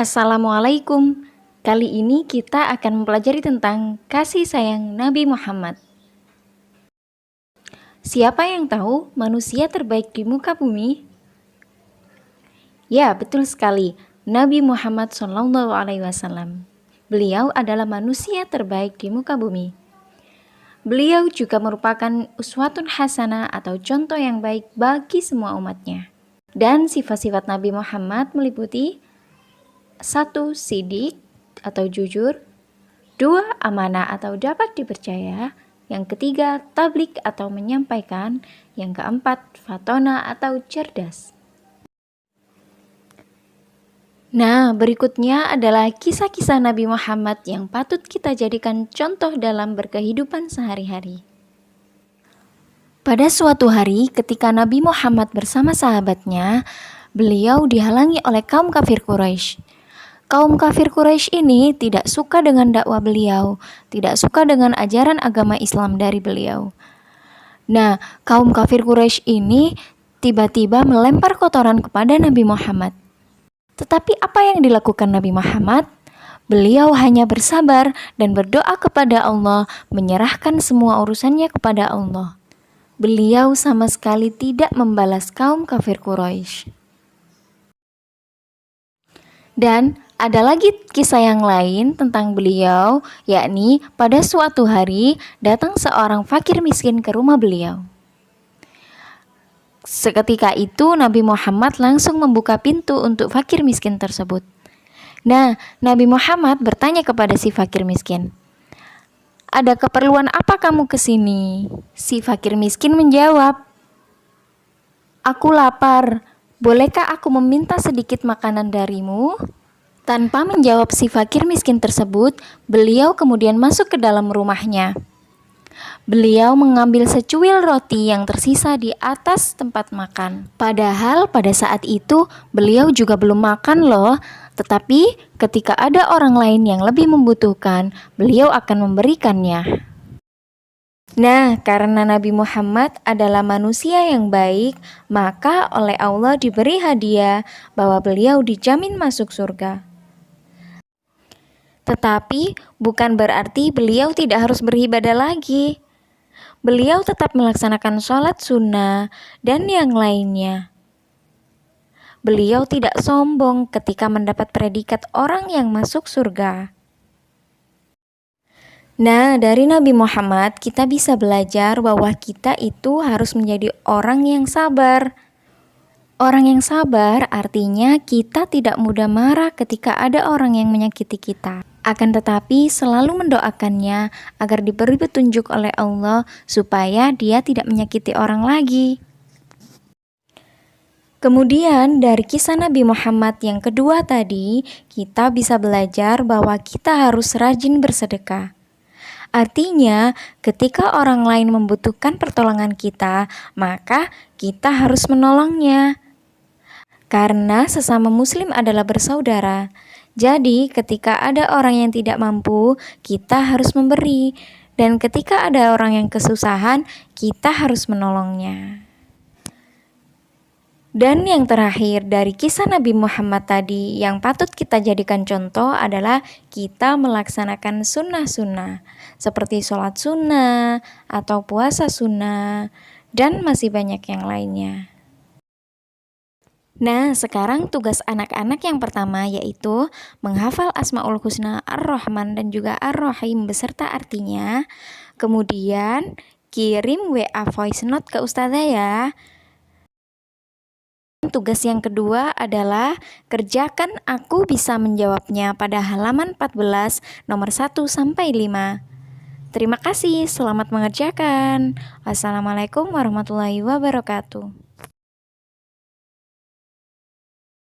Assalamualaikum. Kali ini kita akan mempelajari tentang kasih sayang Nabi Muhammad. Siapa yang tahu manusia terbaik di muka bumi? Ya, betul sekali. Nabi Muhammad SAW. Beliau adalah manusia terbaik di muka bumi. Beliau juga merupakan uswatun hasanah atau contoh yang baik bagi semua umatnya. Dan sifat-sifat Nabi Muhammad meliputi 1. Sidik atau jujur, 2. Amanah atau dapat dipercaya, yang ketiga tablik atau menyampaikan, yang keempat fatona atau cerdas. Nah, berikutnya adalah kisah-kisah Nabi Muhammad yang patut kita jadikan contoh dalam berkehidupan sehari-hari. Pada suatu hari ketika Nabi Muhammad bersama sahabatnya, beliau dihalangi oleh kaum kafir Quraisy. Kaum kafir Quraisy ini tidak suka dengan dakwah beliau, tidak suka dengan ajaran agama Islam dari beliau. Nah, kaum kafir Quraisy ini tiba-tiba melempar kotoran kepada Nabi Muhammad. Tetapi apa yang dilakukan Nabi Muhammad? Beliau hanya bersabar dan berdoa kepada Allah, menyerahkan semua urusannya kepada Allah. Beliau sama sekali tidak membalas kaum kafir Quraisy. Dan ada lagi kisah yang lain tentang beliau, yakni pada suatu hari datang seorang fakir miskin ke rumah beliau. Seketika itu Nabi Muhammad langsung membuka pintu untuk fakir miskin tersebut. Nah, Nabi Muhammad bertanya kepada si fakir miskin, "Ada keperluan apa kamu ke sini?" Si fakir miskin menjawab, "Aku lapar. Bolehkah aku meminta sedikit makanan darimu?" Tanpa menjawab si fakir miskin tersebut, beliau kemudian masuk ke dalam rumahnya. Beliau mengambil secuil roti yang tersisa di atas tempat makan. Padahal pada saat itu beliau juga belum makan loh. Tetapi ketika ada orang lain yang lebih membutuhkan, beliau akan memberikannya. Nah, karena Nabi Muhammad adalah manusia yang baik, maka oleh Allah diberi hadiah bahwa beliau dijamin masuk surga. Tetapi bukan berarti beliau tidak harus beribadah lagi. Beliau tetap melaksanakan sholat sunnah dan yang lainnya. Beliau tidak sombong ketika mendapat predikat orang yang masuk surga. Nah, dari Nabi Muhammad kita bisa belajar bahwa kita itu harus menjadi orang yang sabar. Orang yang sabar artinya kita tidak mudah marah ketika ada orang yang menyakiti kita. Akan tetapi selalu mendoakannya agar diberi petunjuk oleh Allah supaya dia tidak menyakiti orang lagi. Kemudian dari kisah Nabi Muhammad yang kedua tadi, kita bisa belajar bahwa kita harus rajin bersedekah. Artinya, ketika orang lain membutuhkan pertolongan kita, maka kita harus menolongnya. Karena sesama muslim adalah bersaudara. Jadi, ketika ada orang yang tidak mampu, kita harus memberi. Dan ketika ada orang yang kesusahan, kita harus menolongnya. Dan yang terakhir dari kisah Nabi Muhammad tadi yang patut kita jadikan contoh adalah kita melaksanakan sunnah-sunnah seperti sholat sunnah atau puasa sunnah dan masih banyak yang lainnya. Nah, sekarang tugas anak-anak yang pertama yaitu menghafal Asmaul Husna Ar-Rahman dan juga Ar-Rahim beserta artinya. Kemudian kirim WA voice note ke Ustazah ya. Tugas yang kedua adalah kerjakan aku bisa menjawabnya pada halaman 14 nomor 1 sampai 5. Terima kasih, selamat mengerjakan. Wassalamualaikum warahmatullahi wabarakatuh.